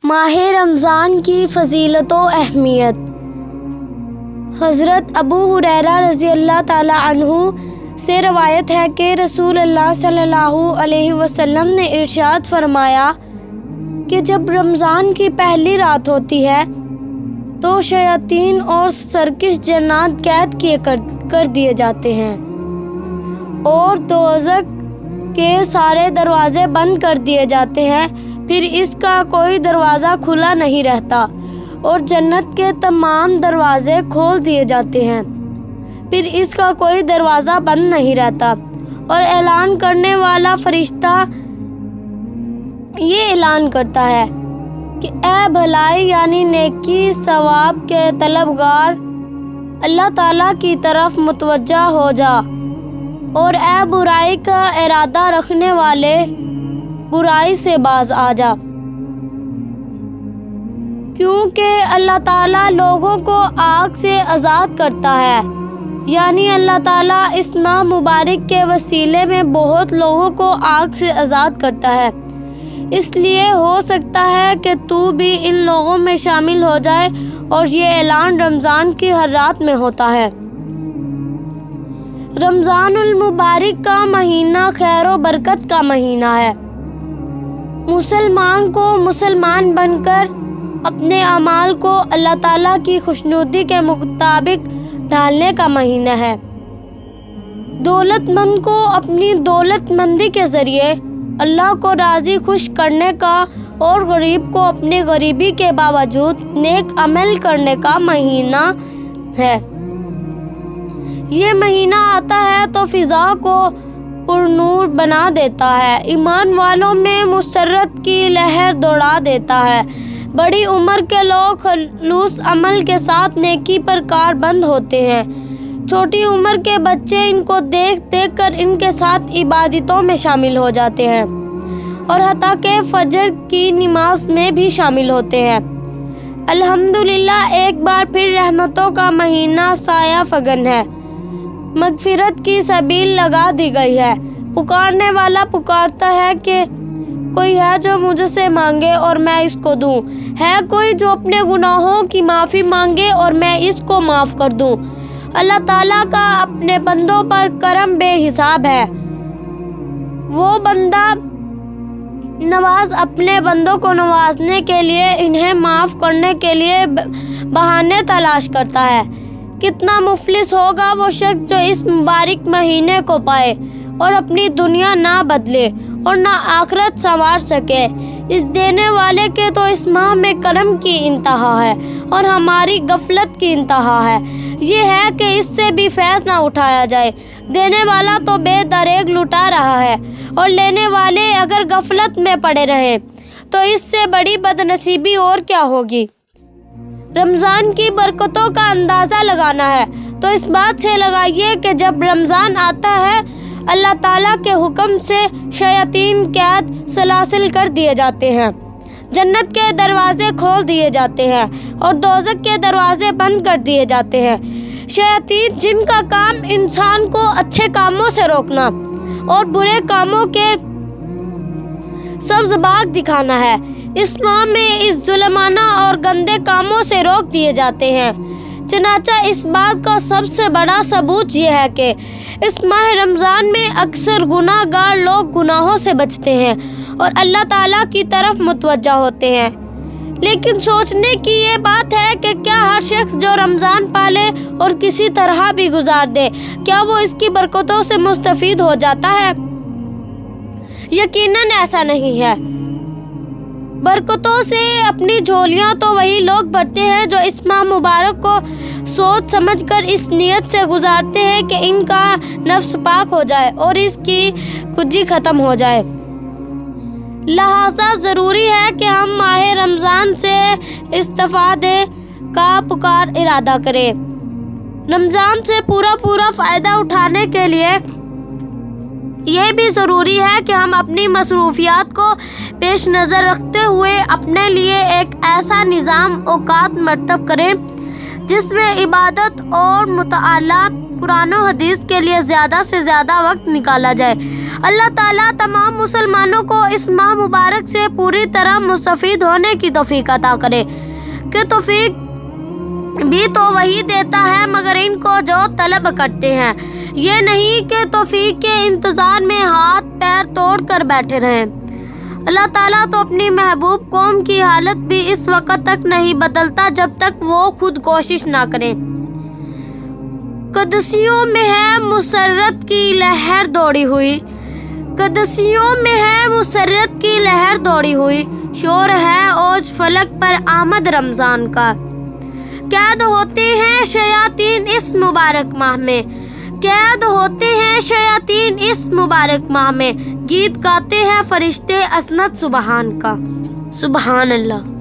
ماہ رمضان کی فضیلت و اہمیت۔ حضرت ابو ہریرہ رضی اللہ تعالی عنہ سے روایت ہے کہ رسول اللہ صلی اللہ علیہ وسلم نے ارشاد فرمایا کہ جب رمضان کی پہلی رات ہوتی ہے تو شیاطین اور سرکش جنات قید کیے کر دیے جاتے ہیں اور دوزخ کے سارے دروازے بند کر دیے جاتے ہیں، پھر اس کا کوئی دروازہ کھلا نہیں رہتا اور جنت کے تمام دروازے کھول دیے جاتے ہیں، پھر اس کا کوئی دروازہ بند نہیں رہتا، اور اعلان کرنے والا فرشتہ یہ اعلان کرتا ہے کہ اے بھلائی یعنی نیکی ثواب کے طلبگار، اللہ تعالیٰ کی طرف متوجہ ہو جا، اور اے برائی کا ارادہ رکھنے والے برائی سے باز آ جا، کیونکہ اللہ تعالیٰ لوگوں کو آگ سے آزاد کرتا ہے، یعنی اللہ تعالیٰ اس ماہ مبارک کے وسیلے میں بہت لوگوں کو آگ سے آزاد کرتا ہے، اس لیے ہو سکتا ہے کہ تو بھی ان لوگوں میں شامل ہو جائے، اور یہ اعلان رمضان کی ہر رات میں ہوتا ہے۔ رمضان المبارک کا مہینہ خیر و برکت کا مہینہ ہے۔ مسلمان کو مسلمان بن کر اپنے اعمال کو اللہ تعالیٰ کی خوشنودی کے مطابق ڈھالنے کا مہینہ ہے۔ دولت مند کو اپنی دولت مندی کے ذریعے اللہ کو راضی خوش کرنے کا اور غریب کو اپنی غریبی کے باوجود نیک عمل کرنے کا مہینہ ہے۔ یہ مہینہ آتا ہے تو فضا کو پرنور بنا دیتا ہے، ایمان والوں میں مسرت کی لہر دوڑا دیتا ہے، بڑی عمر کے لوگ خلوص عمل کے ساتھ نیکی پر کاربند ہوتے ہیں، چھوٹی عمر کے بچے ان کو دیکھ دیکھ کر ان کے ساتھ عبادتوں میں شامل ہو جاتے ہیں، اور حتیٰ کہ فجر کی نماز میں بھی شامل ہوتے ہیں۔ الحمدللہ ایک بار پھر رحمتوں کا مہینہ سایہ فگن ہے، مغفرت کی سبیل لگا دی گئی ہے، پکارنے والا پکارتا ہے کہ کوئی ہے جو مجھ سے مانگے اور میں اس کو دوں، ہے کوئی جو اپنے گناہوں کی معافی مانگے اور میں اس کو معاف کر دوں۔ اللہ تعالیٰ کا اپنے بندوں پر کرم بے حساب ہے، وہ بندہ نواز اپنے بندوں کو نوازنے کے لیے انہیں معاف کرنے کے لیے بہانے تلاش کرتا ہے۔ کتنا مفلس ہوگا وہ شخص جو اس مبارک مہینے کو پائے اور اپنی دنیا نہ بدلے اور نہ آخرت سنوار سکے۔ اس دینے والے کے تو اس ماہ میں کرم کی انتہا ہے اور ہماری غفلت کی انتہا ہے، یہ ہے کہ اس سے بھی فیض نہ اٹھایا جائے۔ دینے والا تو بے دریغ لٹا رہا ہے، اور لینے والے اگر غفلت میں پڑے رہے تو اس سے بڑی بدنصیبی اور کیا ہوگی۔ رمضان کی برکتوں کا اندازہ لگانا ہے تو اس بات سے لگائیے کہ جب رمضان آتا ہے اللہ تعالیٰ کے حکم سے شیاطین قید سلاسل کر دیے جاتے ہیں، جنت کے دروازے کھول دیے جاتے ہیں اور دوزخ کے دروازے بند کر دیے جاتے ہیں۔ شیاطین جن کا کام انسان کو اچھے کاموں سے روکنا اور برے کاموں کے سبز باغ دکھانا ہے، اس ماہ میں اس ظلمانہ اور گندے کاموں سے روک دیے جاتے ہیں۔ چنانچہ اس بات کا سب سے بڑا ثبوت یہ ہے کہ اس ماہ رمضان میں اکثر گناہ گار لوگ گناہوں سے بچتے ہیں اور اللہ تعالیٰ کی طرف متوجہ ہوتے ہیں۔ لیکن سوچنے کی یہ بات ہے کہ کیا ہر شخص جو رمضان پالے اور کسی طرح بھی گزار دے، کیا وہ اس کی برکتوں سے مستفید ہو جاتا ہے؟ یقیناً ایسا نہیں ہے۔ برکتوں سے اپنی جھولیاں تو وہی لوگ بھرتے ہیں جو اس ماہ مبارک کو سوچ سمجھ کر اس نیت سے گزارتے ہیں کہ ان کا نفس پاک ہو جائے اور اس کی کجی ختم ہو جائے۔ لہٰذا ضروری ہے کہ ہم ماہ رمضان سے استفادے کا پکار ارادہ کریں۔ رمضان سے پورا فائدہ اٹھانے کے لیے یہ بھی ضروری ہے کہ ہم اپنی مصروفیات کو پیش نظر رکھتے ہوئے اپنے لیے ایک ایسا نظام اوقات مرتب کریں جس میں عبادت اور مطالعہ قرآن و حدیث کے لیے زیادہ سے زیادہ وقت نکالا جائے۔ اللہ تعالیٰ تمام مسلمانوں کو اس ماہ مبارک سے پوری طرح مستفید ہونے کی توفیق عطا کرے کہ توفیق بھی تو وہی دیتا ہے مگر ان کو جو طلب کرتے ہیں، یہ نہیں کہ توفیق کے انتظار میں ہاتھ پیر توڑ کر بیٹھے رہیں۔ اللہ تعالیٰ تو اپنی محبوب قوم کی حالت بھی اس وقت تک نہیں بدلتا جب تک وہ خود کوشش نہ کریں۔ قدسیوں میں ہے مسرت کی لہر دوڑی ہوئی، قدسیوں میں ہے مسرت کی لہر دوڑی ہوئی، شور ہے اوج فلک پر آمد رمضان کا۔ قید ہوتے ہیں شیاطین اس مبارک ماہ میں، قید ہوتے ہیں شیاطین اس مبارک ماہ میں، گیت گاتے ہیں فرشتے عظمت سبحان کا۔ سبحان اللہ۔